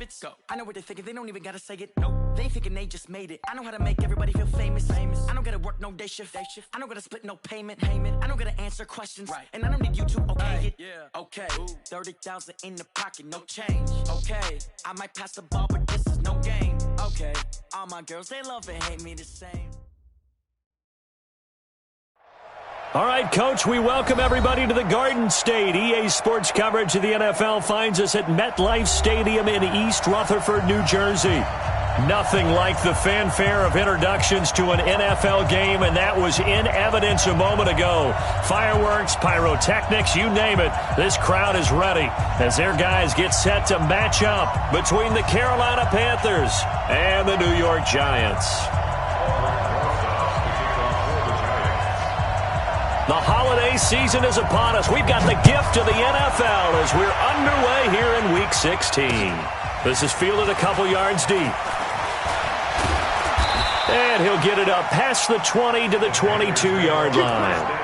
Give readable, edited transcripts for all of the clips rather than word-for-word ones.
spits. Go. I know what they're thinking, they don't even gotta say it. Nope. They thinking they just made it. I know how to make everybody feel famous. I don't gotta work no day shift. I don't gotta split no payment. I don't gotta answer questions. Right. And I don't need you to okay it. Yeah. Okay. 30,000 in the pocket, no change. Okay. I might pass the ball, but this is no game. Okay. All my girls, they love and hate me the same. All right, Coach, we welcome everybody to the Garden State. EA Sports coverage of the NFL finds us at MetLife Stadium in East Rutherford, New Jersey. Nothing like the fanfare of introductions to an NFL game, and that was in evidence a moment ago. Fireworks, pyrotechnics, you name it. This crowd is ready as their guys get set to match up between the Carolina Panthers and the New York Giants. The holiday season is upon us. We've got the gift of the NFL as we're underway here in Week 16. This is fielded a couple yards deep. And he'll get it up past the 20 to the 22-yard line.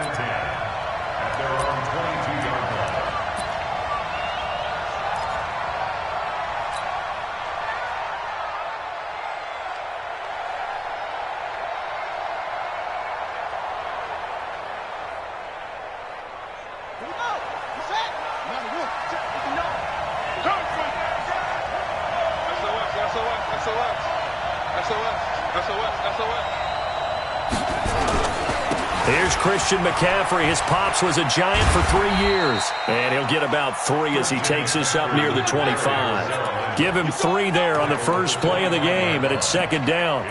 Here's Christian McCaffrey. His pops was a Giant for 3 years. And he'll get about 3 as he takes us up near the 25. Give him 3 there on the first play of the game, and it's second down.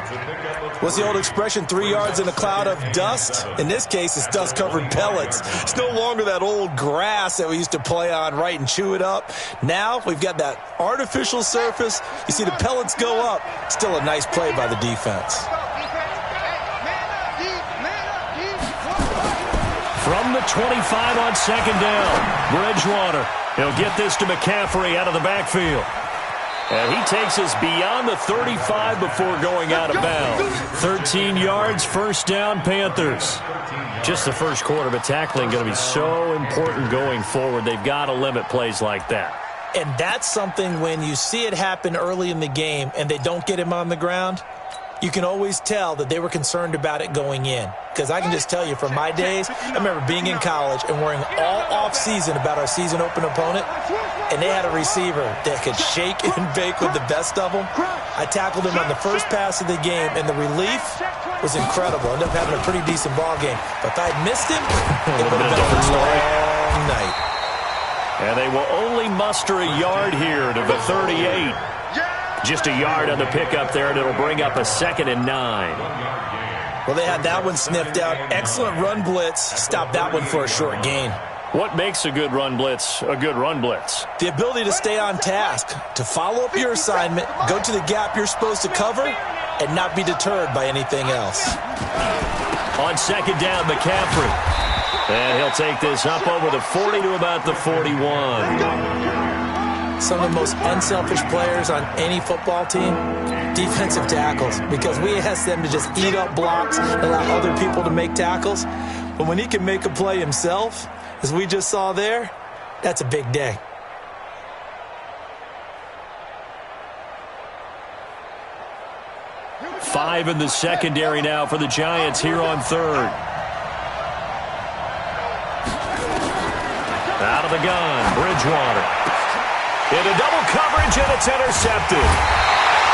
What's the old expression, 3 yards in a cloud of dust? In this case, it's dust-covered pellets. It's no longer that old grass that we used to play on, right, and chew it up. Now we've got that artificial surface. You see the pellets go up. Still a nice play by the defense. From the 25 on second down, Bridgewater. He'll get this to McCaffrey out of the backfield. And he takes us beyond the 35 before going out of bounds. 13 yards, first down, Panthers. Just the first quarter, but tackling going to be so important going forward. They've got to limit plays like that. And that's something when you see it happen early in the game and they don't get him on the ground, you can always tell that they were concerned about it going in. Because I can just tell you from my days, I remember being in college and worrying all off-season about our season open opponent, and they had a receiver that could shake and bake with the best of them. I tackled him on the first pass of the game, and the relief was incredible. Ended up having a pretty decent ball game. But if I had missed him, it would have been a long night. And they will only muster a yard here to the 38. Just a yard on the pickup there, and it'll bring up a 2nd and 9. Well, they had that one sniffed out. Excellent run blitz. Stopped that one for a short gain. What makes a good run blitz a good run blitz? The ability to stay on task, to follow up your assignment, go to the gap you're supposed to cover, and not be deterred by anything else. On second down, McCaffrey. And he'll take this up over the 40 to about the 41. Some of the most unselfish players on any football team, defensive tackles, because we ask them to just eat up blocks and allow other people to make tackles. But when he can make a play himself, as we just saw there, that's a big day. Five in the secondary now for the Giants here on third. Out of the gun, Bridgewater. Into double coverage, and it's intercepted.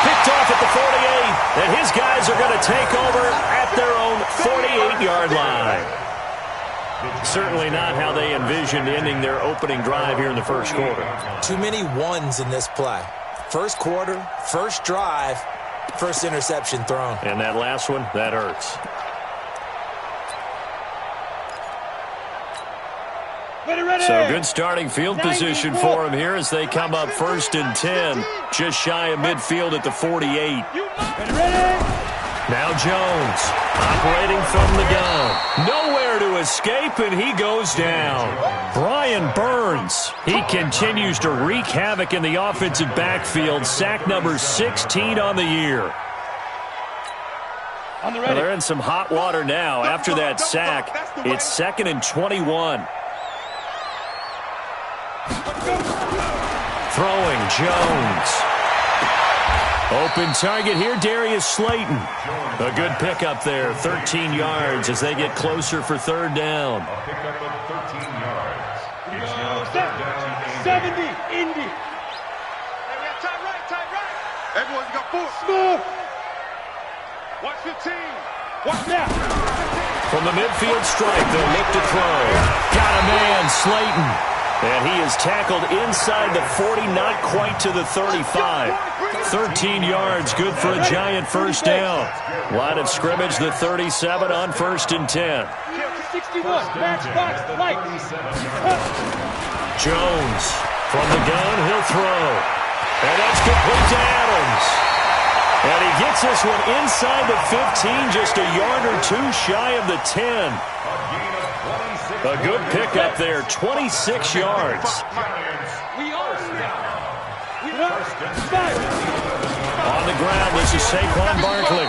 Picked off at the 48, and his guys are going to take over at their own 48-yard line. Certainly not how they envisioned ending their opening drive here in the first quarter. Too many ones in this play. First quarter, first drive, first interception thrown. And that last one, that hurts. So good starting field position for him here as they come up 1st and 10, just shy of midfield at the 48. Now Jones operating from the gun. Nowhere to escape, and he goes down. Brian Burns, he continues to wreak havoc in the offensive backfield. Sack number 16 on the year. Well, they're in some hot water now. After that sack, it's 2nd and 21. Throwing Jones. Open target here, Darius Slayton. A good pickup there, 13 yards as they get closer for third down. A pickup of 13 yards. It's now 70, Indy. Tight right. Everyone's got four. Smooth. Watch 15. Watch now. From the midfield stripe, they'll look to throw. Got a man, Slayton. And he is tackled inside the 40, not quite to the 35. 13 yards, good for a giant first down. Line of scrimmage, the 37 on 1st and 10. 61, matchbox, light. Jones from the gun, he'll throw. And that's complete to Adams. And he gets this one inside the 15, just a yard or two shy of the 10. A good pickup there, 26 yards. We are On the ground, this is Saquon Barkley.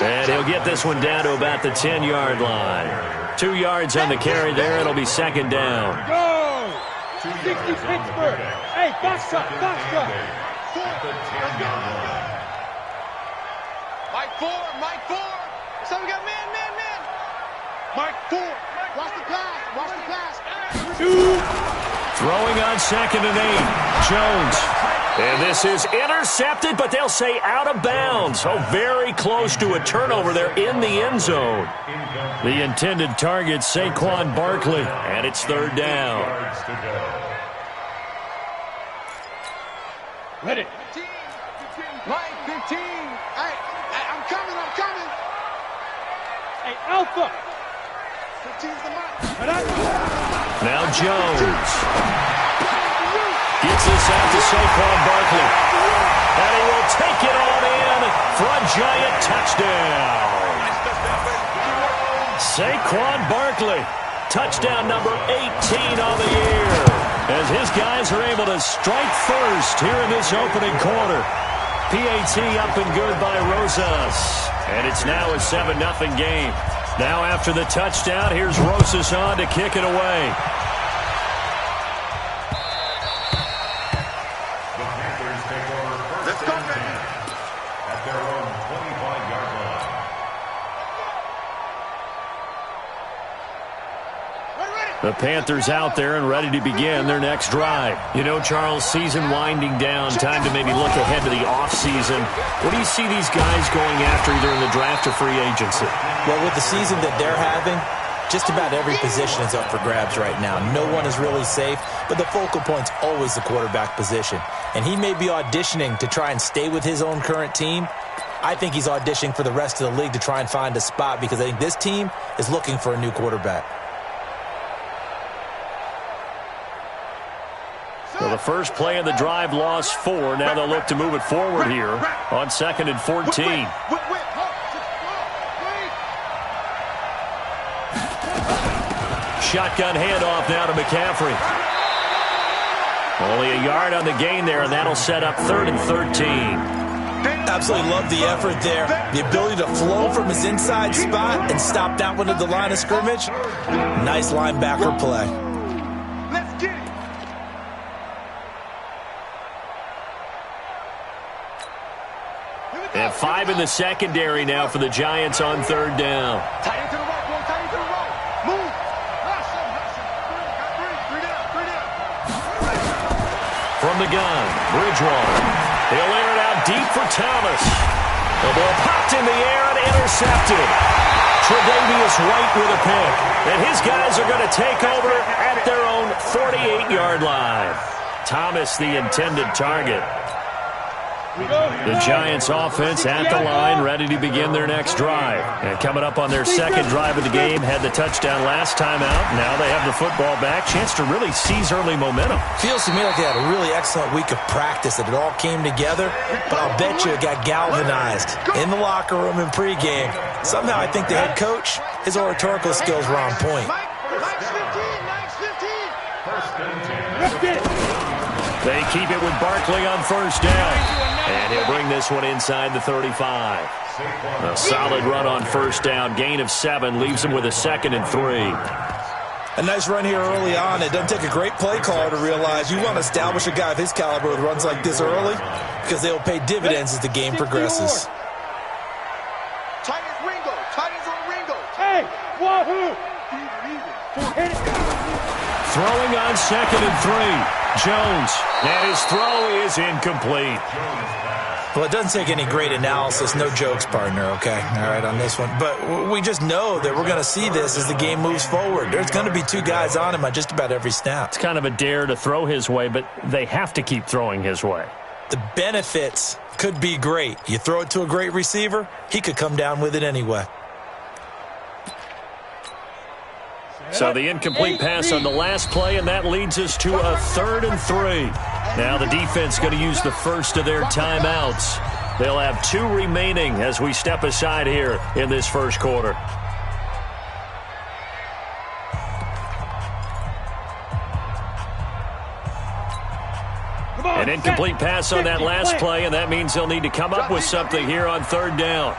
And he'll get this one down to about the 10-yard line. 2 yards on the carry there. It'll be second down. Go! 60 Pittsburgh. Hey, box truck. Mike 4. So we got man. Mike 4. Watch the pass. Throwing on 2nd and 8. Jones. And this is intercepted, but they'll say out of bounds. Oh, very close to a turnover there in the end zone. The intended target, Saquon Barkley, and it's third down. Ready. Mike 15. Hey, I'm coming. Hey, Alpha. 15's the mark. Now Jones gets this out to Saquon Barkley. And he will take it on in for a giant touchdown. Saquon Barkley, touchdown number 18 on the year. As his guys are able to strike first here in this opening quarter. PAT up and good by Rosas. And it's now a 7-0 game. Now after the touchdown, here's Rosas on to kick it away. The Panthers take over first and 10 at their own 25-yard line. The Panthers out there and ready to begin their next drive. You know, Charles, season winding down, time to maybe look ahead to the offseason. What do you see these guys going after either in the draft or free agency? Well, with the season that they're having, just about every position is up for grabs right now. No one is really safe, but the focal point's always the quarterback position. And he may be auditioning to try and stay with his own current team. I think he's auditioning for the rest of the league to try and find a spot because I think this team is looking for a new quarterback. So the first play of the drive lost 4. Now they'll look to move it forward here on 2nd and 14. Shotgun handoff now to McCaffrey. Only a yard on the gain there, and that'll set up 3rd and 13. Absolutely love the effort there. The ability to flow from his inside spot and stop that one at the line of scrimmage. Nice linebacker play. Let's get it. And 5 in the secondary now for the Giants on 3rd down. Tight into the right, boy. Tight into the right. Move. Three down. From the gun, Bridgewater. He'll air it out deep for Thomas. The ball popped in the air and intercepted. Tre'Davious White with a pick. And his guys are going to take over at their own 48-yard line. Thomas, the intended target. The Giants offense at the line, ready to begin their next drive. And coming up on their second drive of the game, had the touchdown last time out. Now they have the football back. Chance to really seize early momentum. Feels to me like they had a really excellent week of practice, that it all came together. But I'll bet you it got galvanized in the locker room in pregame. Somehow I think the head coach, his oratorical skills were on point. Mike's 15. They keep it with Barkley on 1st down. And he'll bring this one inside the 35. A solid run on 1st down. Gain of 7 leaves him with a 2nd and 3. A nice run here early on. It doesn't take a great play caller to realize you want to establish a guy of his caliber with runs like this early because they'll pay dividends as the game progresses. Tight as Ringo. Tight as on Ringo. Hey, wahoo! Throwing on 2nd and 3. Jones. And his throw is incomplete. Well, it doesn't take any great analysis. No jokes, partner, okay? All right, on this one. But we just know that we're going to see this as the game moves forward. There's going to be 2 guys on him on just about every snap. It's kind of a dare to throw his way, but they have to keep throwing his way. The benefits could be great. You throw it to a great receiver, he could come down with it anyway. So the incomplete pass on the last play, and that leads us to a 3rd and 3. Now the defense going to use the first of their timeouts. They'll have 2 remaining as we step aside here in this first quarter. An incomplete pass on that last play, and that means they'll need to come up with something here on 3rd down.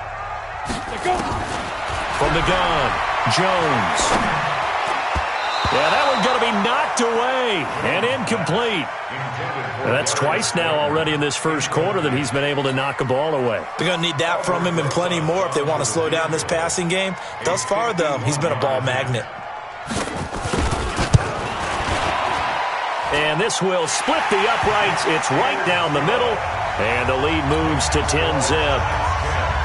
From the gun, Jones. Yeah, that one's going to be knocked away and incomplete. And that's twice now already in this first quarter that he's been able to knock a ball away. They're going to need that from him and plenty more if they want to slow down this passing game. Thus far, though, he's been a ball magnet. And this will split the uprights. It's right down the middle. And the lead moves to 10-zip.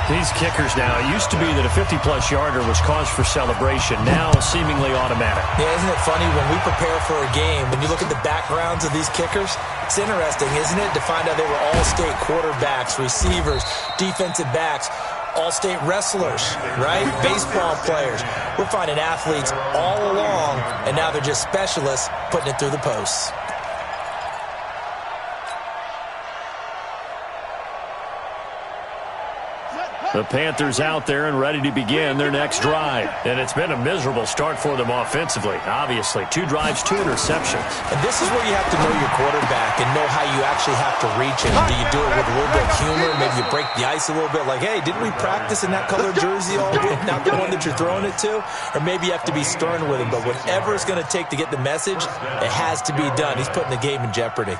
These kickers now, it used to be that a 50-plus yarder was cause for celebration. Now seemingly automatic. Yeah, isn't it funny when we prepare for a game, when you look at the backgrounds of these kickers, it's interesting, isn't it, to find out they were all-state quarterbacks, receivers, defensive backs, all-state wrestlers, right? Baseball players. We're finding athletes all along, and now they're just specialists putting it through the posts. The Panthers out there and ready to begin their next drive. And it's been a miserable start for them offensively, obviously. 2 drives, 2 interceptions. And this is where you have to know your quarterback and know how you actually have to reach him. Do you do it with a little bit of humor? Maybe you break the ice a little bit like, hey, didn't we practice in that colored jersey all week? Not the one that you're throwing it to? Or maybe you have to be stern with him. But whatever it's going to take to get the message, it has to be done. He's putting the game in jeopardy.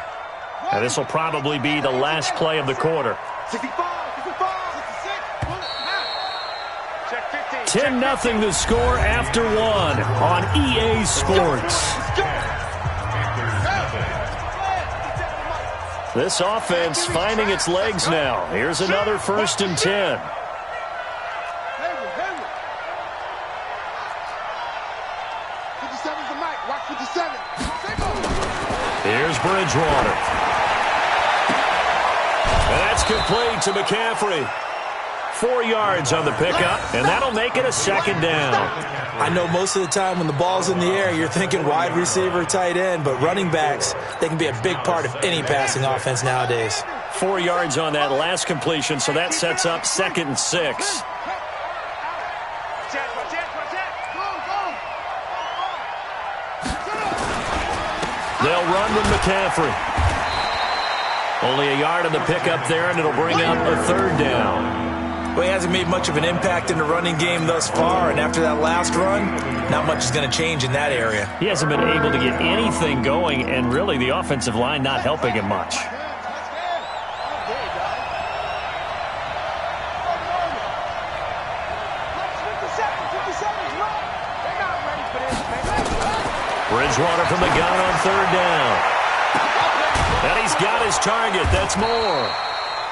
And this will probably be the last play of the quarter. 10-0 the score after 1 on EA Sports. This offense finding its legs now. Here's another 1st and 10. Here's Bridgewater. And that's complete to McCaffrey. 4 yards on the pickup, and that'll make it a 2nd down. I know most of the time when the ball's in the air, you're thinking wide receiver, tight end, but running backs, they can be a big part of any passing offense nowadays. 4 yards on that last completion, so that sets up 2nd and 6. They'll run with McCaffrey. Only a yard on the pickup there, and it'll bring up a 3rd down. Well, he hasn't made much of an impact in the running game thus far, and after that last run, not much is going to change in that area. He hasn't been able to get anything going, and really the offensive line not helping him much. Bridgewater from the gun on 3rd down. And he's got his target. That's more.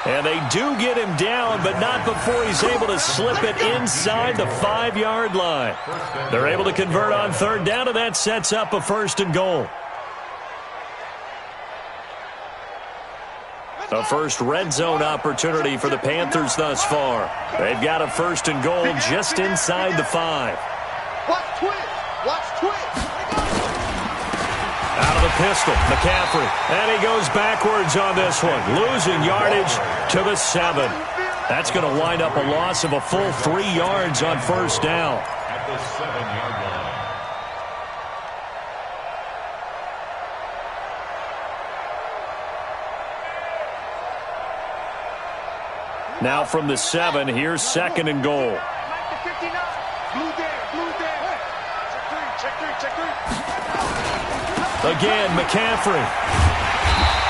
And they do get him down, but not before he's able to slip it inside the 5-yard line. They're able to convert on 3rd down, and that sets up a 1st and goal. The first red zone opportunity for the Panthers thus far. They've got a 1st and goal just inside the 5. Watch twist. Watch twist. Out of the pistol, McCaffrey. And he goes backwards on this one, losing yardage to the 7. That's going to wind up a loss of a full 3 yards on 1st down. At the 7-yard line. Now from the 7, here's 2nd and goal. Again, McCaffrey.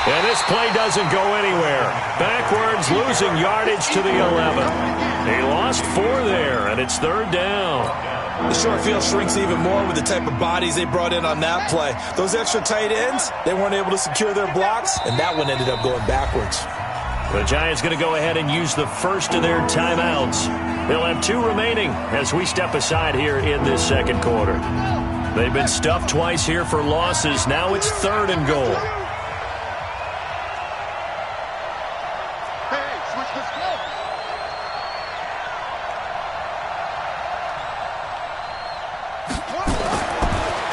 And this play doesn't go anywhere. Backwards, losing yardage to the 11. He lost 4 there, and it's 3rd down. The short field shrinks even more with the type of bodies they brought in on that play. Those extra tight ends, they weren't able to secure their blocks, and that one ended up going backwards. The Giants going to go ahead and use the first of their timeouts. They'll have 2 remaining as we step aside here in this second quarter. They've been stuffed twice here for losses. Now it's 3rd and goal.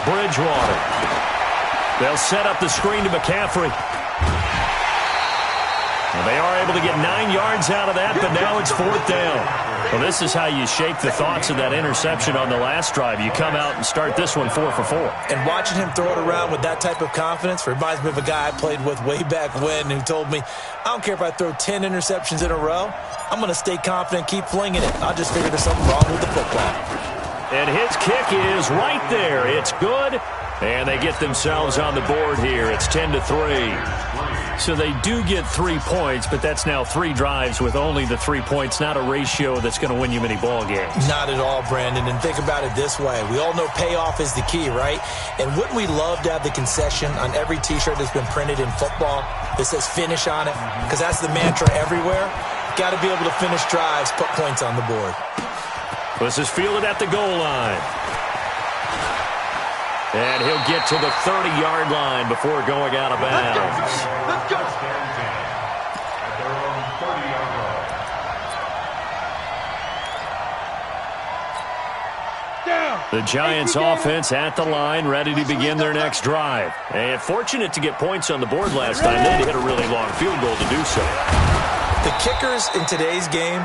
Bridgewater. They'll set up the screen to McCaffrey. Well, they are able to get 9 yards out of that, but now it's 4th down. Well, this is how you shake the thoughts of that interception on the last drive. You come out and start this one 4 for 4. And watching him throw it around with that type of confidence reminds me of a guy I played with way back when who told me, I don't care if I throw 10 interceptions in a row. I'm going to stay confident, keep flinging it. I just figured there's something wrong with the football. And his kick is right there. It's good. And they get themselves on the board here. It's 10-3. So they do get 3 points, but that's now 3 drives with only the 3 points, not a ratio that's going to win you many ball games. Not at all, Brandon. And think about it this way. We all know payoff is the key, right? And wouldn't we love to have the concession on every T-shirt that's been printed in football that says finish on it? Because that's the mantra everywhere. Got to be able to finish drives, put points on the board. This is fielded at the goal line. And he'll get to the 30-yard line before going out of bounds. Let's go. At their own 30-yard line. Down. The Giants offense at the line, ready to begin their next drive. And fortunate to get points on the board last time. They hit a really long field goal to do so. The kickers in today's game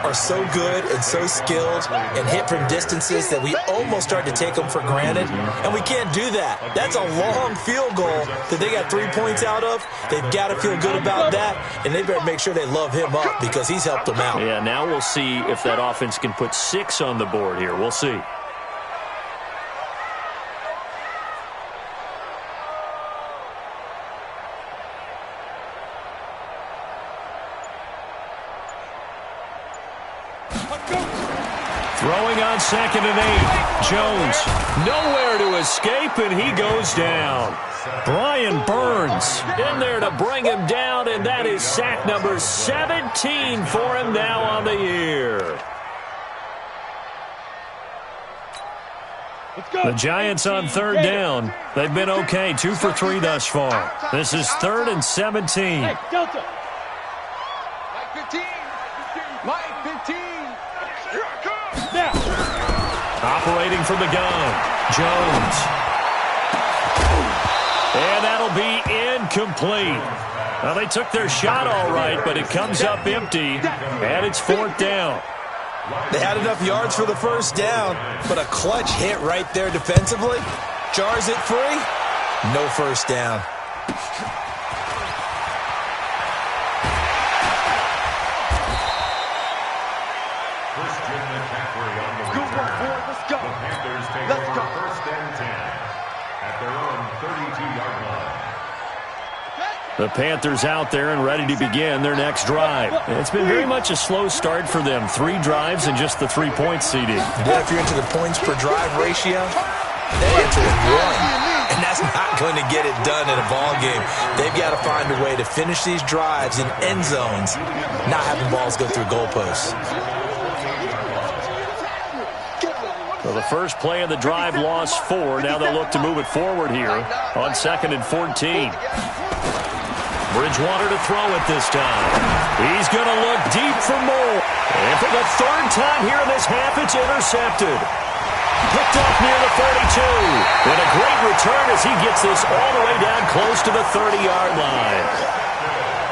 are so good and so skilled and hit from distances that we almost start to take them for granted, and we can't do that. That's a long field goal that they got 3 points out of. They've got to feel good about that, and they better make sure they love him up because he's helped them out. Yeah, now we'll see if that offense can put 6 on the board here. We'll see. Throwing on 2nd and 8. Jones nowhere to escape, and he goes down. Brian Burns in there to bring him down, and that is sack number 17 for him now on the year. The Giants on 3rd down. They've been okay, 2 for 3 thus far. This is 3rd and 17. Hey, Delta. Mike 15. Mike 15. Now. Operating from the gun, Jones. And that'll be incomplete. Well, they took their shot all right, but it comes up empty, and it's 4th down. They had enough yards for the first down, but a clutch hit right there defensively. Jars it free. No first down. Let's go. 1st and 10 at their own 32-yard line. The Panthers out there and ready to begin their next drive. It's been very much a slow start for them. 3 drives and just the 3-point CD. Yeah, if you're into the points per drive ratio, the answer is 1. And that's not going to get it done in a ball game. They've got to find a way to finish these drives in end zones, not having balls go through goalposts. So the first play of the drive lost 4. Now they'll look to move it forward here on 2nd and 14. Bridgewater to throw it this time. He's going to look deep for more. And for the 3rd time here in this half, it's intercepted. Picked up near the 42. And a great return as he gets this all the way down close to the 30-yard line.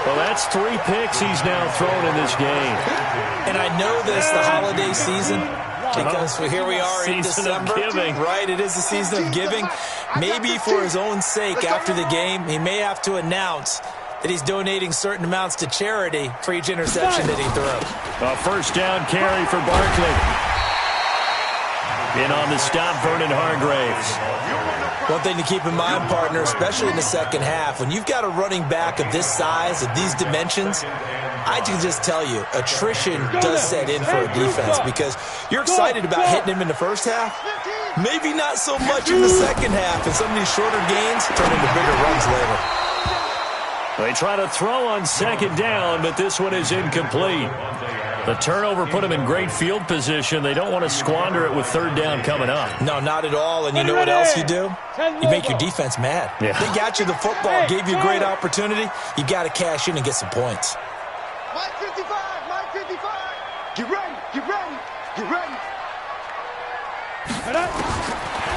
Well, that's 3 picks he's now thrown in this game. And I know this, the holiday season, because here we are in December, right? It is the season of giving. Maybe for his own sake, after the game, he may have to announce that he's donating certain amounts to charity for each interception that he throws. A 1st down carry for Barkley. In on the stop, Vernon Hargraves. One thing to keep in mind, partner, especially in the second half, when you've got a running back of this size, of these dimensions, I can just tell you, attrition does set in for a defense because you're excited about hitting him in the first half. Maybe not so much in the second half, and some of these shorter gains turn into bigger runs later. They try to throw on second down, but this one is incomplete. The turnover put them in great field position. They don't want to squander it with third down coming up. No, not at all. And you know what else you do? You make your defense mad. Yeah. They got you the football, gave you a great opportunity. You got to cash in and get some points. Mike 55, Mike 55. Get ready, get ready, get ready.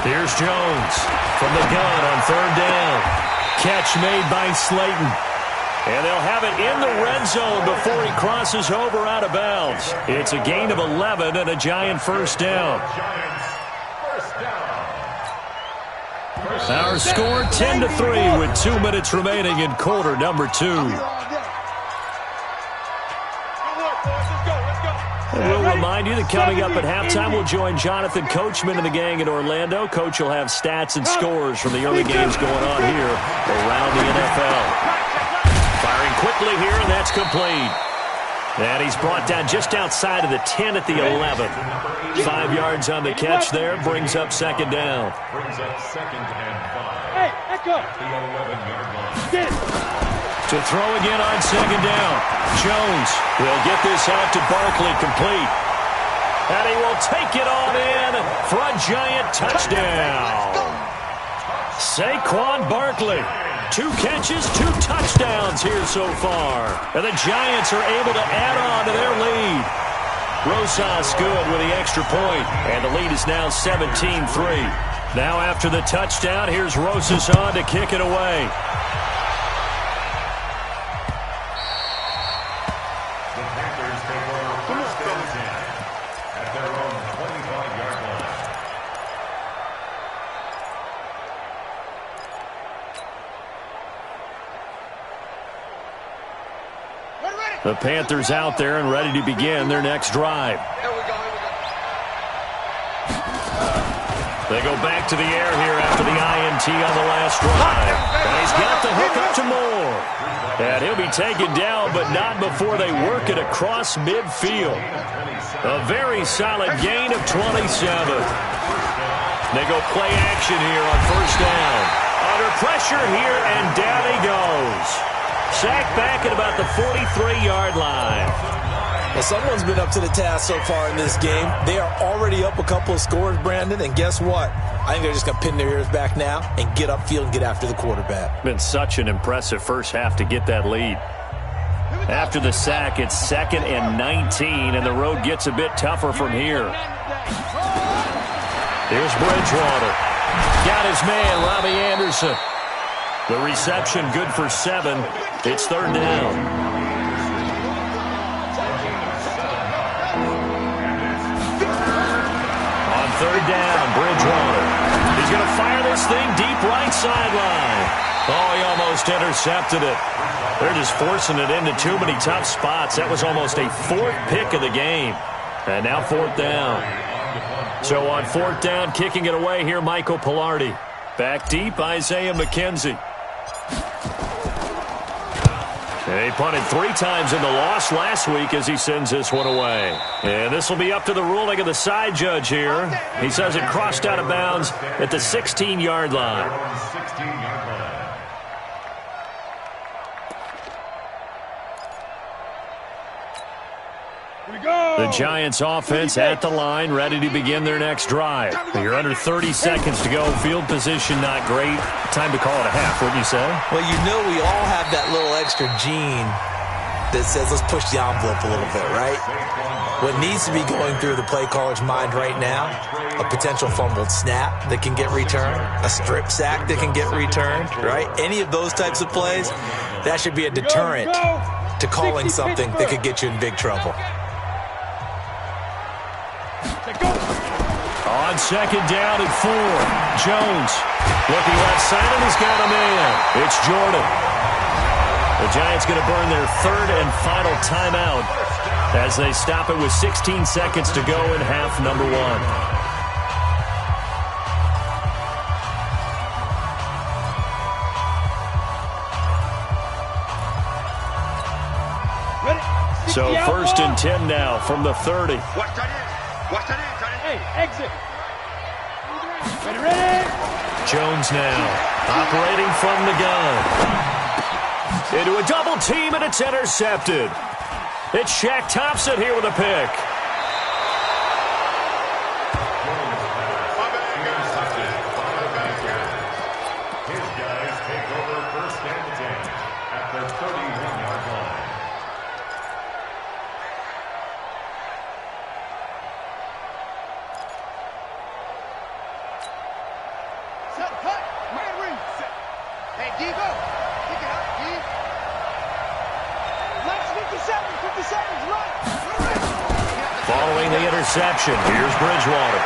Here's Jones from the gun on third down. Catch made by Slayton. And they'll have it in the red zone before he crosses over out of bounds. It's a gain of 11 and a Giant first down. Our score 10-3 with 2 minutes remaining in quarter number 2. And we'll remind you that coming up at halftime, we'll join Jonathan Coachman and the gang in Orlando. Coach will have stats and scores from the early games going on here around the NFL. Firing quickly here, and that's complete. And he's brought down just outside of the 10 at the 11. 5 yards on the catch there, brings up second down. Brings up second and 5. Hey, echo. The 11-yard line. To throw again on second down. Jones will get this out to Barkley, complete. And he will take it on in for a Giant touchdown. Saquon Barkley. 2 catches, 2 touchdowns here so far. And the Giants are able to add on to their lead. Rosas good with the extra point, and the lead is now 17-3. Now after the touchdown, here's Rosas on to kick it away. The Panthers take over first and 10 at their own 25-yard line. The Panthers out there and ready to begin their next drive. Here we go, here we go. They go back to the air here after the INT on the last drive. And he's got the hook up to Moore. And he'll be taken down, but not before they work it across midfield. A very solid gain of 27. They go play action here on first down. Under pressure here, and down he goes. Sacked back at about the 43-yard line. Well, someone's been up to the task so far in this game. They are already up a couple of scores, Brandon, and guess what? I think they're just going to pin their ears back now and get upfield and get after the quarterback. Been such an impressive first half to get that lead. After the sack, it's 2nd and 19, and the road gets a bit tougher from here. Here's Bridgewater. Got his man, Robbie Anderson. The reception good for 7. It's third down. On third down, Bridgewater. He's going to fire this thing deep right sideline. Oh, he almost intercepted it. They're just forcing it into too many tough spots. That was almost a 4th pick of the game. And now 4th down. So on 4th down, kicking it away here, Michael Pilardi. Back deep, Isaiah McKenzie. And he punted 3 times in the loss last week as he sends this one away. And this will be up to the ruling of the side judge here. He says it crossed out of bounds at the 16-yard line. 16-yard line. The Giants offense at the line, ready to begin their next drive. You're under 30 seconds to go. Field position not great. Time to call it a half, wouldn't you say? Well, you know we all have that little extra gene that says let's push the envelope a little bit, right? What needs to be going through the play caller's mind right now, a potential fumbled snap that can get returned, a strip sack that can get returned, right? Any of those types of plays, that should be a deterrent to calling something that could get you in big trouble. On second down and 4, Jones looking left side, and he's got a man. It's Jordan. The Giants going to burn their 3rd and final timeout as they stop it with 16 seconds to go in half number 1. So first and 10 now from the 30. Watch that in. Watch that in, tight end. Hey, exit. Ready. Jones now operating from the gun. Into a double team, and it's intercepted. It's Shaq Thompson here with a pick. His guys take over first and 10 at the 31-yard line. Set, cut. Man, read. Set. Hey, D, go. Pick it up, D. Last 57 seconds, run. Following the interception, here's Bridgewater.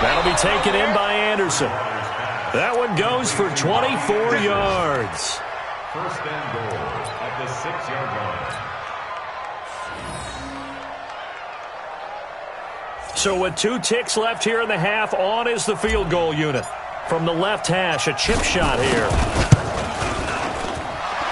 That'll be taken in by Anderson. That one goes for 24 yards. First and goal at the 6-yard line. So with 2 ticks left here in the half, on is the field goal unit. From the left hash, a chip shot here.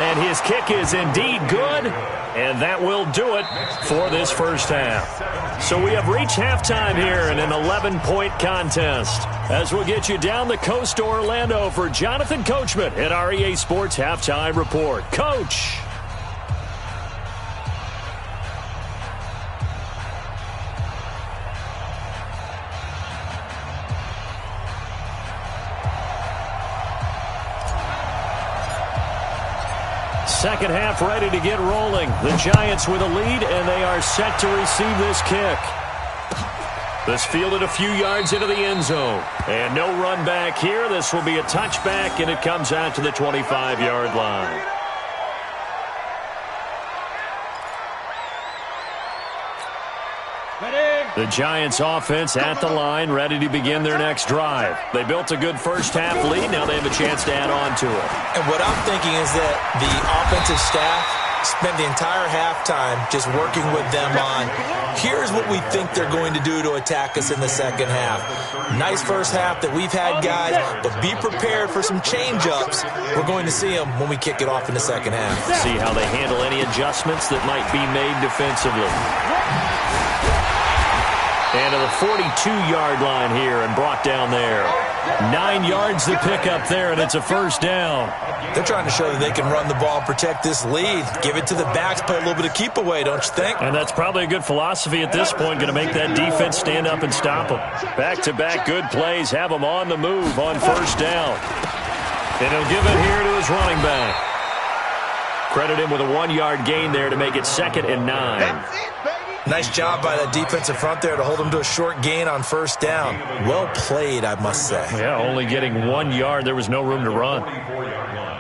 And his kick is indeed good, and that will do it for this first half. So we have reached halftime here in an 11-point contest. As we'll get you down the coast to Orlando for Jonathan Coachman at our EA Sports Halftime Report. Coach. Second half ready to get rolling. The Giants with a lead, and they are set to receive this kick. This fielded a few yards into the end zone. And no run back here. This will be a touchback, and it comes out to the 25-yard line. The Giants offense at the line, ready to begin their next drive. They built a good first-half lead. Now they have a chance to add on to it. And what I'm thinking is that the offensive staff spent the entire halftime just working with them on, here's what we think they're going to do to attack us in the second half. Nice first half that we've had, guys, but be prepared for some change-ups. We're going to see them when we kick it off in the second half. See how they handle any adjustments that might be made defensively. And to the 42-yard line here and brought down there. 9 yards to pick up there, and it's a first down. They're trying to show that they can run the ball and protect this lead. Give it to the backs, play a little bit of keep away, don't you think? And that's probably a good philosophy at this point, going to make that defense stand up and stop them. Back-to-back good plays, have them on the move on first down. And he'll give it here to his running back. Credit him with a 1-yard gain there to make it 2nd and 9. That's it, baby. Nice job by that defensive front there to hold them to a short gain on first down. Well played, I must say. Yeah, only getting 1 yard. There was no room to run. 44-yard line.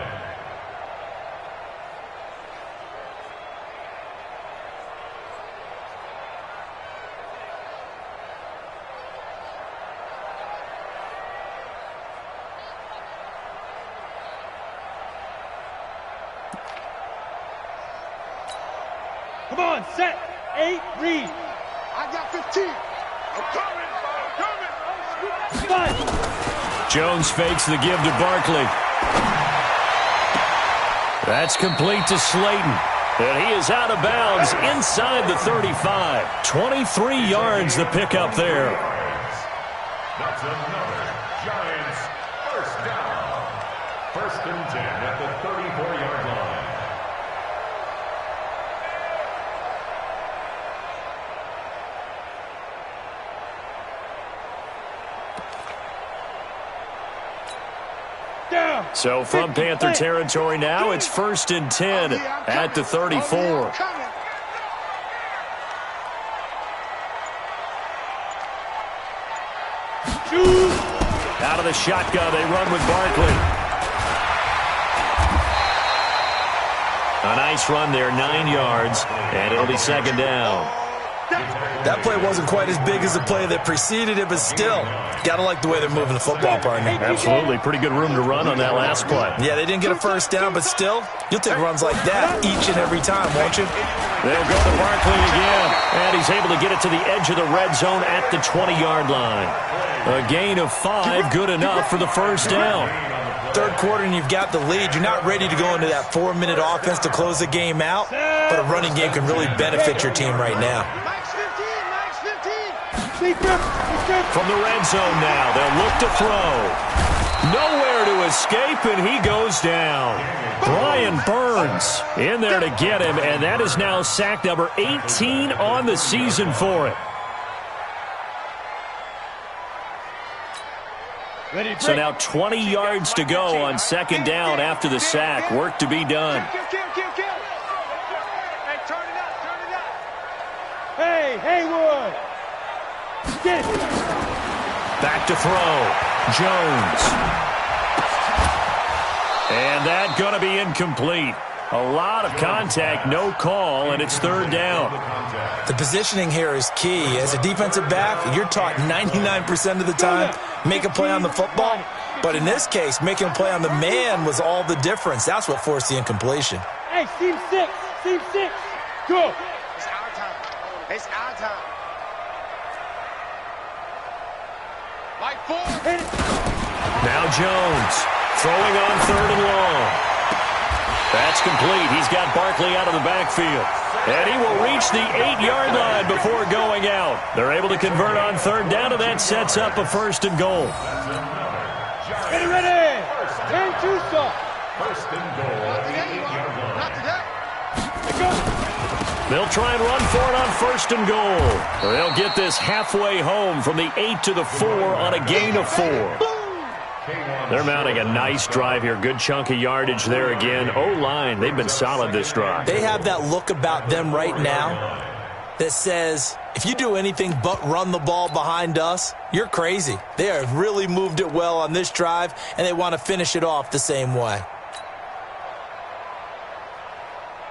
Come on, set. 8, read. I got 15. I'm coming. Jones fakes the give to Barkley. That's complete to Slayton. And he is out of bounds inside the 35. 23 yards the pickup there. That's another Giants first down. 1st and 10 at the 34-yard line. So from Panther territory now, it's 1st and 10 at the 34. Out of the shotgun, they run with Barkley. A nice run there, 9 yards, and it'll be 2nd down. That play wasn't quite as big as the play that preceded it, but still, got to like the way they're moving the football, partner. Absolutely. Pretty good room to run on that last play. Yeah, they didn't get a first down, but still, you'll take runs like that each and every time, won't you? They'll go to Barkley again, and he's able to get it to the edge of the red zone at the 20-yard line. A gain of 5, good enough for the first down. third quarter and you've got the lead, you're not ready to go into that 4-minute offense to close the game out, but a running game can really benefit your team right now. Max 15, Max 15. From the red zone now, they'll look to throw. Nowhere to escape, and he goes down. Brian Burns in there to get him, and that is now sack number 18 on the season for him. So now 20 yards to go on second down after the sack. Work to be done. Kill. Hey, turn it up. Hey, Haywood. Get it. Back to throw. Jones. And that going to be incomplete. A lot of contact, no call, and it's third down. The positioning here is key. As a defensive back, you're taught 99% of the time, make a play on the football. But in this case, making a play on the man was all the difference. That's what forced the incompletion. Hey, team 6. Go. It's our time. Like 4. Hit it. Now Jones throwing on third and long. That's complete. He's got Barkley out of the backfield. And he will reach the 8-yard line before going out. They're able to convert on third down, and that sets up a first and goal. Get it ready. And Tusa. First and goal. Not today. They'll try and run for it on first and goal. They'll get this halfway home from the 8 to the 4 on a gain of 4. They're mounting a nice drive here. Good chunk of yardage there again. O-line, they've been solid this drive. They have that look about them right now that says, if you do anything but run the ball behind us, you're crazy. They have really moved it well on this drive, and they want to finish it off the same way.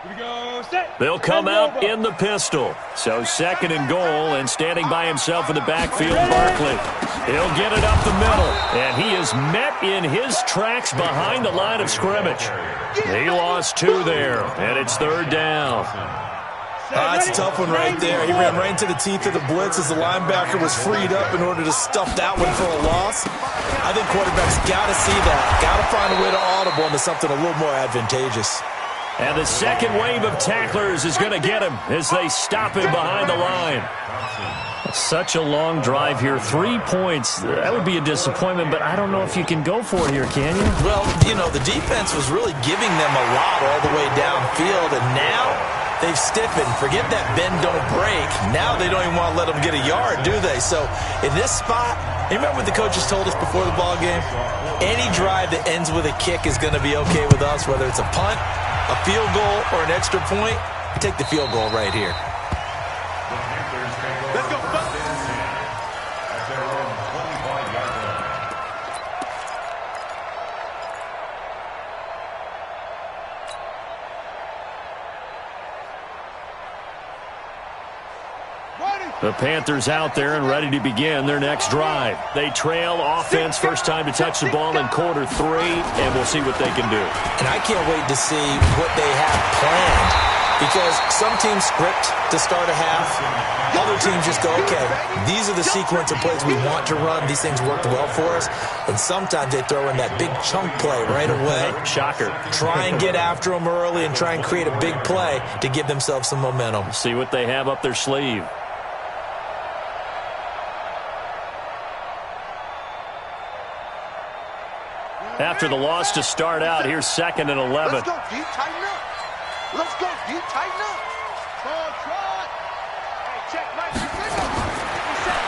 Here we go. Set. They'll come out in the pistol. So second and goal, and standing by himself in the backfield, Barkley. He'll get it up the middle, and he is met in his tracks behind the line of scrimmage. He lost 2 there, and it's third down. That's a tough one right there. He ran right into the teeth of the blitz as the linebacker was freed up in order to stuff that one for a loss. I think quarterbacks got to see that. Got to find a way to audible into something a little more advantageous. And the second wave of tacklers is going to get him as they stop him behind the line. Such a long drive here. 3 points. That would be a disappointment, but I don't know if you can go for it here, can you? Well, you know, the defense was really giving them a lot all the way downfield, and now they've stiffened. Forget that bend, don't break. Now they don't even want to let them get a yard, do they? So in this spot, you remember what the coaches told us before the ball game? Any drive that ends with a kick is going to be okay with us, whether it's a punt, a field goal, or an extra point. Take the field goal right here. Let's go. At their own 25-yard line. The Panthers out there and ready to begin their next drive. They trail offense, first time to touch the ball in quarter 3, and we'll see what they can do. And I can't wait to see what they have planned, because some teams script to start a half. Other teams just go, okay, these are the sequence of plays we want to run. These things worked well for us. And sometimes they throw in that big chunk play right away. Shocker. Try and get after them early and try and create a big play to give themselves some momentum. See what they have up their sleeve. After the loss to start out, here's second and 11. Let's go, deep, tighten up. Let's go, deep, tighten up. Hey, check, Mike.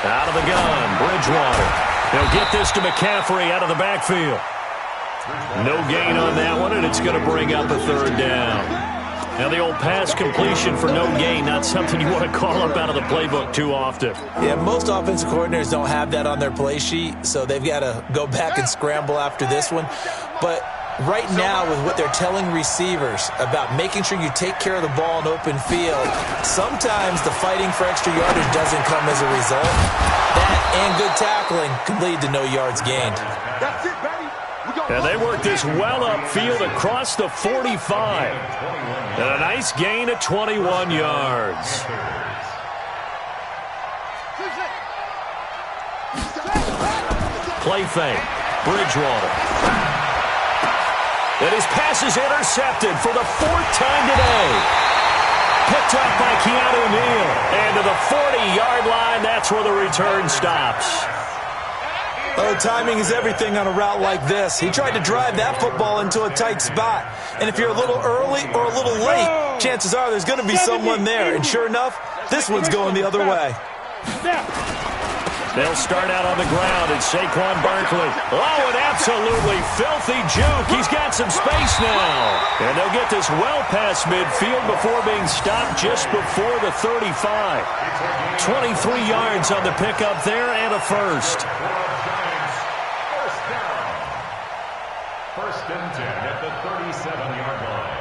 Out of the gun, Bridgewater. They'll get this to McCaffrey out of the backfield. No gain on that one, and it's going to bring up a third down. Now the old pass completion for no gain, not something you want to call up out of the playbook too often. Yeah, most offensive coordinators don't have that on their play sheet, so they've got to go back and scramble after this one. But right now, with what they're telling receivers about making sure you take care of the ball in open field, sometimes the fighting for extra yardage doesn't come as a result. That and good tackling can lead to no yards gained. That's it, baby. And they work this well upfield across the 45. And a nice gain of 21 yards. Play fake. Bridgewater. And his pass is intercepted for the 4th time today. Picked up by Keanu Neal. And to the 40-yard line, that's where the return stops. Oh, timing is everything on a route like this. He tried to drive that football into a tight spot. And if you're a little early or a little late, chances are there's going to be someone there. And sure enough, this one's going the other way. They'll start out on the ground, and Saquon Barkley. Oh, an absolutely filthy juke. He's got some space now. And they'll get this well past midfield before being stopped just before the 35. 23 yards on the pickup there and a first. First and 10 at the 37-yard line.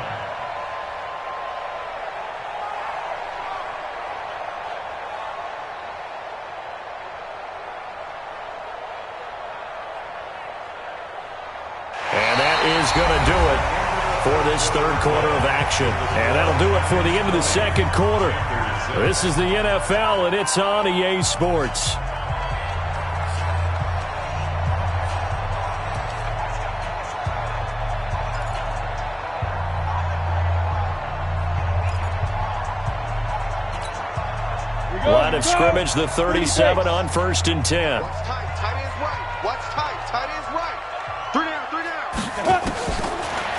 And that is going to do it for this third quarter of action. And that'll do it for the end of the second quarter. This is the NFL, and it's on EA Sports. Line of scrimmage, the 37 on 1st and 10. What's tight? Tight ends right. What's tight? Tight ends right. 3 down, 3 down.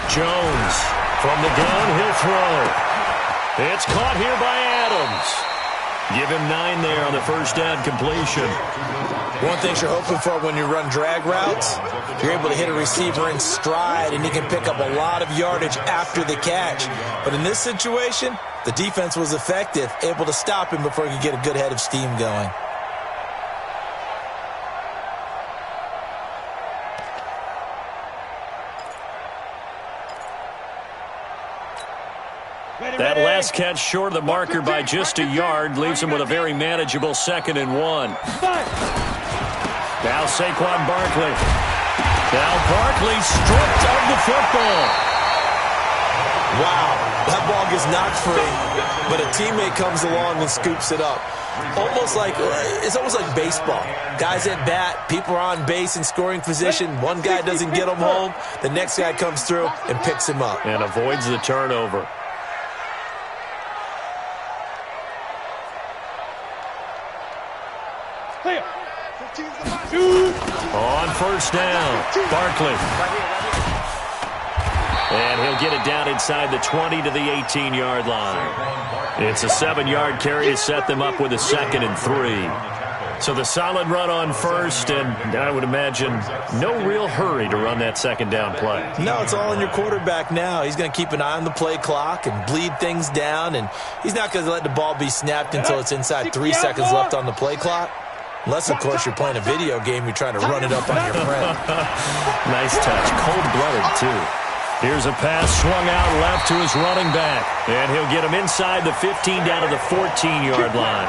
Jones from the gun, he'll throw. It's caught here by Adams. Give him 9 there on the first down completion. One thing you're hoping for when you run drag routes, you're able to hit a receiver in stride and he can pick up a lot of yardage after the catch. But in this situation, the defense was effective, able to stop him before he could get a good head of steam going. That last catch short of the marker by just a yard leaves him with a very manageable 2nd and 1. Now Saquon Barkley. Now Barkley stripped of the football. Wow, that ball gets knocked free, but a teammate comes along and scoops it up. It's almost like baseball. Guys at bat, people are on base in scoring position. One guy doesn't get him home. The next guy comes through and picks him up. And avoids the turnover. On first down, Barkley. And he'll get it down inside the 20 to the 18-yard line. It's a 7-yard carry to set them up with a 2nd and 3. So the solid run on first, and I would imagine no real hurry to run that 2nd down play. No, it's all on your quarterback now. He's going to keep an eye on the play clock and bleed things down, and he's not going to let the ball be snapped until it's inside 3 seconds left on the play clock. Unless, of course, you're playing a video game, you're trying to run it up on your friend. Nice touch. Cold-blooded, too. Here's a pass swung out left to his running back. And he'll get him inside the 15 down to the 14-yard line.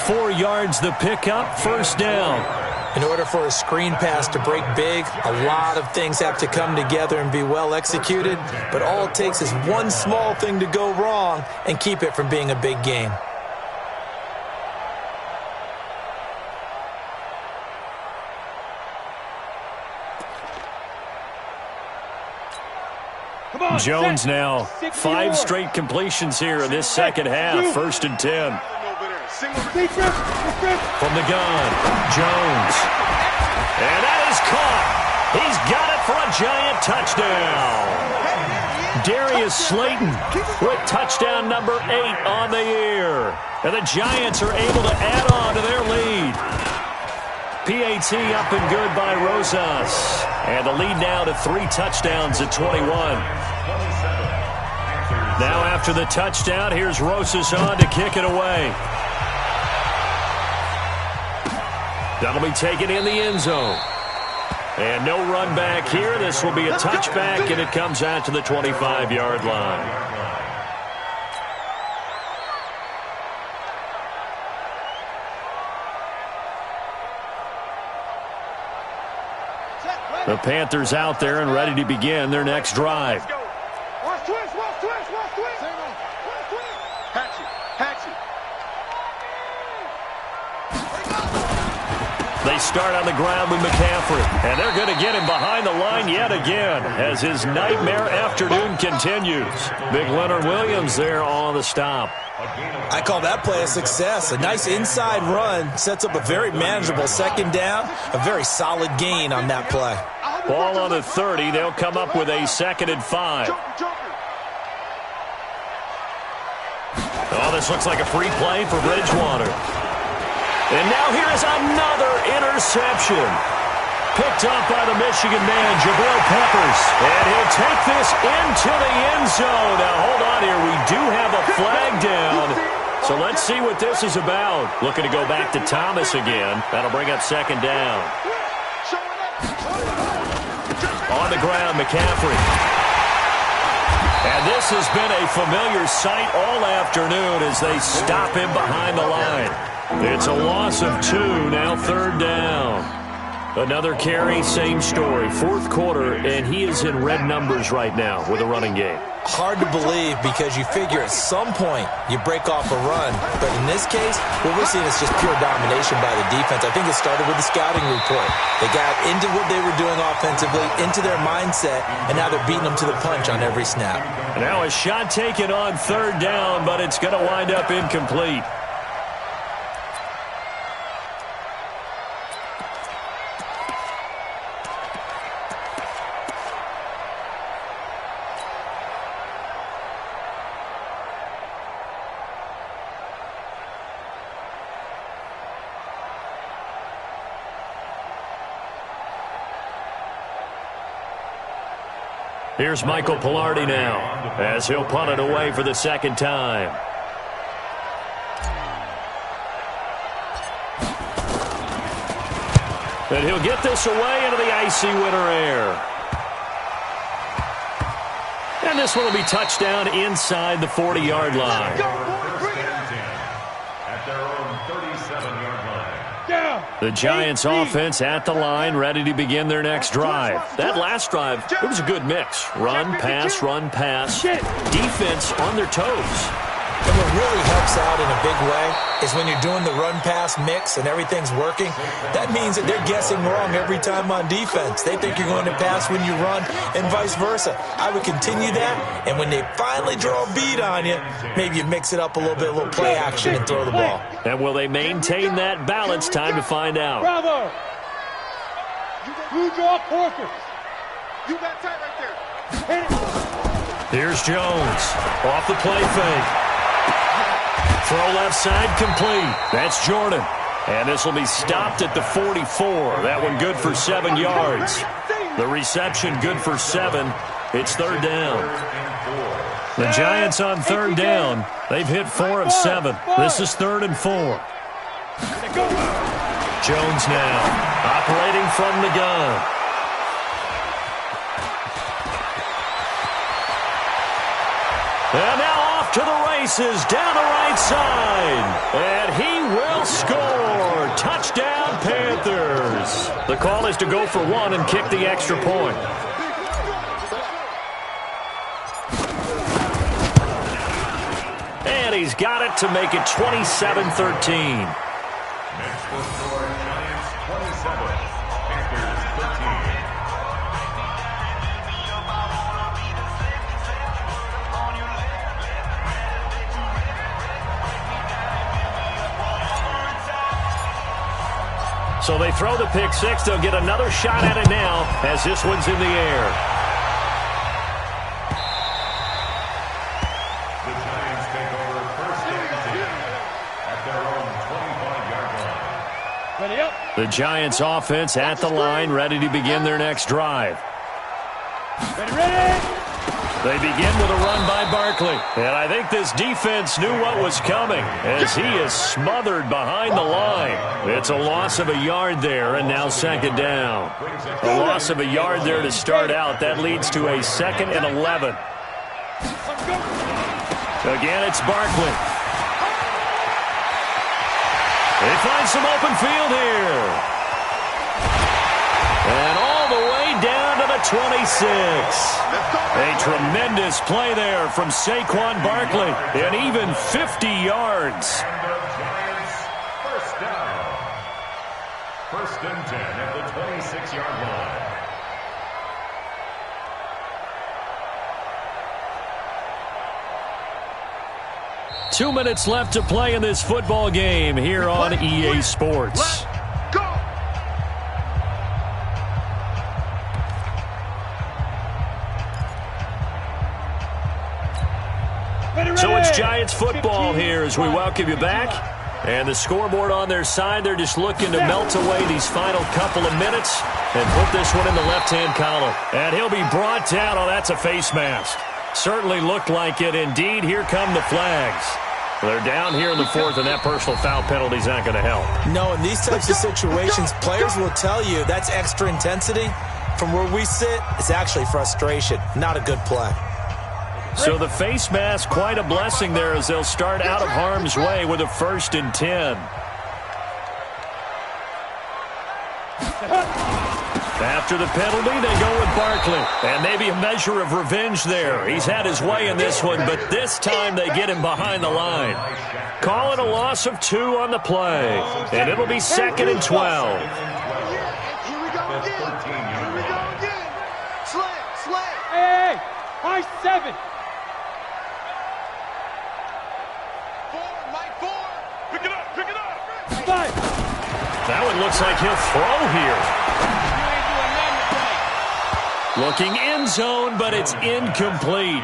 4 yards the pickup, first down. In order for a screen pass to break big, a lot of things have to come together and be well executed. But all it takes is one small thing to go wrong and keep it from being a big game. Jones now 5 straight completions here in this second half. 1st and 10. From the gun, Jones. And that is caught. He's got it for a giant touchdown. Darius Slayton with touchdown number 8 on the year. And the Giants are able to add on to their lead. PAT up and good by Rosas. And the lead now to 3 touchdowns at 21. Now after the touchdown, here's Rosas on to kick it away. That'll be taken in the end zone. And no run back here. This will be a touchback, and it comes out to the 25-yard line. The Panthers out there and ready to begin their next drive. Watch twist, watch twist, watch twist. Hatchet. They start on the ground with McCaffrey. And they're going to get him behind the line yet again as his nightmare afternoon continues. Big Leonard Williams there on the stop. I call that play a success. A nice inside run sets up a very manageable second down. A very solid gain on that play. Ball on the 30. They'll come up with a 2nd and 5. Oh, this looks like a free play for Bridgewater. And now here is another interception. Picked up by the Michigan man, Jabril Peppers. And he'll take this into the end zone. Now, hold on here. We do have a flag down. So let's see what this is about. Looking to go back to Thomas again. That'll bring up 2nd down. On the ground, McCaffrey. And this has been a familiar sight all afternoon as they stop him behind the line. It's a loss of 2, now 3rd down. Another carry, same story. 4th quarter, and he is in red numbers right now with a running game. Hard to believe because you figure at some point you break off a run. But in this case, what we're seeing is just pure domination by the defense. I think it started with the scouting report. They got into what they were doing offensively, into their mindset, and now they're beating them to the punch on every snap. Now a shot taken on 3rd down, but it's going to wind up incomplete. Here's Michael Pilardi now as he'll punt it away for the 2nd time. And he'll get this away into the icy winter air. And this one will be touchdown inside the 40-yard line. At their own 37-yard line. The Giants offense at the line, ready to begin their next drive. That last drive, it was a good mix. Run, pass, defense on their toes. And what really helps out in a big way is when you're doing the run-pass mix and everything's working, that means that they're guessing wrong every time on defense. They think you're going to pass when you run and vice versa. I would continue that, and when they finally draw a beat on you, maybe you mix it up a little bit, a little play action and throw the ball. And will they maintain that balance? Time to find out. Bravo! You draw portraits. You got tight right there. Here's Jones. Off the play fake. Throw left side complete. That's Jordan. And this will be stopped at the 44. That one good for 7 yards. The reception good for 7. It's 3rd down. The Giants on 3rd down. They've hit 4 of 7. This is 3rd and 4. Jones now operating from the gun. And now off to the races down the right side. And he will score. Touchdown, Panthers. The call is to go for 1 and kick the extra point. And he's got it to make it 27-13. Next will score Giants 27, Panthers 13. So they throw the pick 6. They'll get another shot at it now as this one's in the air. The Giants take over 1st and 10 at their own 25-yard line. Ready up. The Giants offense at the line, ready to begin their next drive. Ready. They begin with a run by Barkley. And I think this defense knew what was coming as he is smothered behind the line. It's a loss of a yard there, and now 2nd down. A loss of a yard there to start out. That leads to a 2nd and 11. Again, it's Barkley. They find some open field here. And all the way down to the 26. A tremendous play there from Saquon Barkley, and even 50 yards. And the Giants 1st down. First and 10 at the 26-yard line. Two minutes left to play in this football game here on EA Sports. So it's Giants football here as we welcome you back. And the scoreboard on their side, they're just looking to melt away these final couple of minutes and put this one in the left-hand column. And he'll be brought down. Oh, that's a face mask. Certainly looked like it indeed. Here come the flags. They're down here in the fourth, and that personal foul penalty is not going to help. No, in these types of situations, players will tell you that's extra intensity. From where we sit, it's actually frustration. Not a good play. So the face mask, quite a blessing there as they'll start out of harm's way with a 1st and 10. After the penalty, they go with Barkley. And maybe a measure of revenge there. He's had his way in this one, but this time they get him behind the line. Call it a loss of 2 on the play. And it'll be 2nd and 12. Here we go again. Here we go again. Slay. Hey, high 7. 4. Pick it up. 5. That one looks like he'll throw here. Looking end zone, but it's incomplete.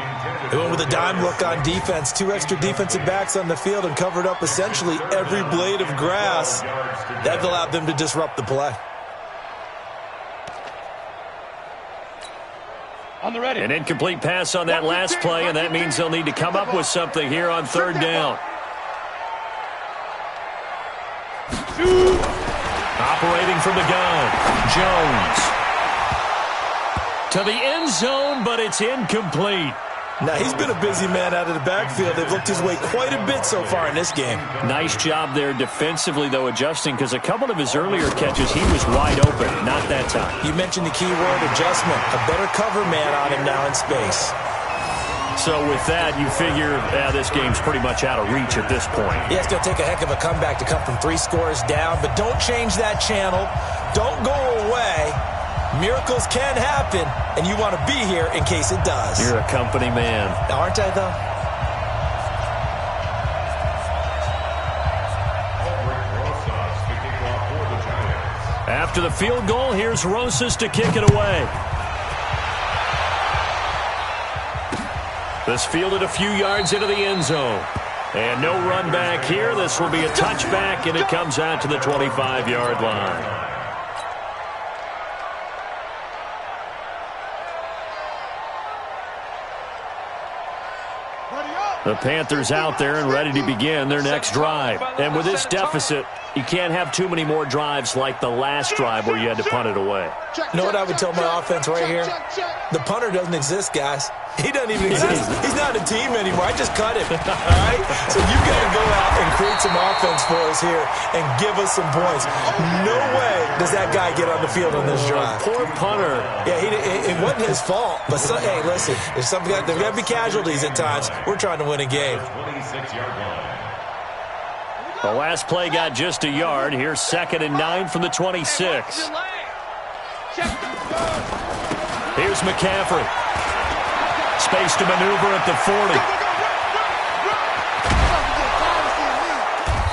They went with a dime look on defense. 2 extra defensive backs on the field and covered up essentially every blade of grass. That allowed them to disrupt the play. On the ready. An incomplete pass on that last play, and that means they'll need to come up with something here on 3rd down. Operating from the gun, Jones. To the end zone, but it's incomplete. Now, he's been a busy man out of the backfield. They've looked his way quite a bit so far in this game. Nice job there defensively, though, adjusting, because a couple of his earlier catches, he was wide open. Not that time. You mentioned the key word, adjustment. A better cover man on him now in space. So with that, you figure this game's pretty much out of reach at this point. Yeah, it's going to take a heck of a comeback to come from 3 scores down, but don't change that channel. Don't go away. Miracles can happen, and you want to be here in case it does. You're a company man. Aren't I, though? After the field goal, here's Rosas to kick it away. This fielded a few yards into the end zone. And no run back here. This will be a touchback, and it comes out to the 25-yard line. The Panthers out there and ready to begin their next drive. And with this deficit, you can't have too many more drives like the last drive where you had to punt it away. You know what I would tell my offense right here? The punter doesn't exist, guys. He doesn't even exist. He's not a team anymore. I just cut him. All right? So you got to go out and create some offense for us here and give us some points. No way does that guy get on the field on this drive. Poor punter. Yeah, it wasn't his fault. But, hey, listen, there's got to be casualties at times. We're trying to win a game. The last play got just a yard. Here's 2nd and 9 from the 26. Here's McCaffrey. Space to maneuver at the 40.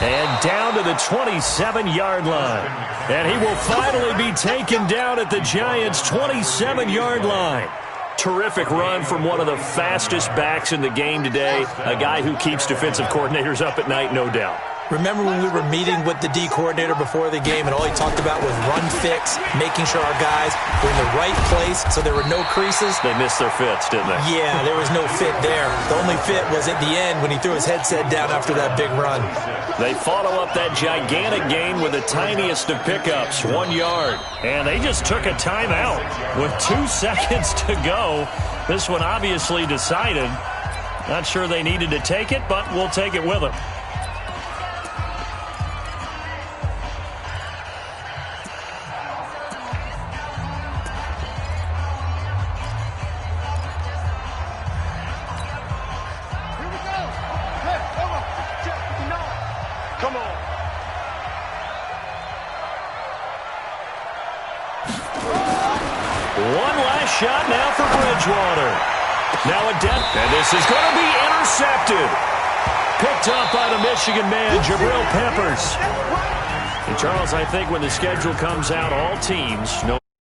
And down to the 27-yard line. And he will finally be taken down at the Giants' 27-yard line. Terrific run from one of the fastest backs in the game today. A guy who keeps defensive coordinators up at night, no doubt. Remember when we were meeting with the D coordinator before the game and all he talked about was run fix, making sure our guys were in the right place so there were no creases? They missed their fits, didn't they? Yeah, there was no fit there. The only fit was at the end when he threw his headset down after that big run. They follow up that gigantic gain with the tiniest of pickups, 1 yard. And they just took a timeout with 2 seconds to go. This one obviously decided. Not sure they needed to take it, but we'll take it with them. shot now for Bridgewater. Now a death, and this is going to be intercepted. Picked up by the Michigan man, Jabril Peppers. And Charles, I think when the schedule comes out, all teams know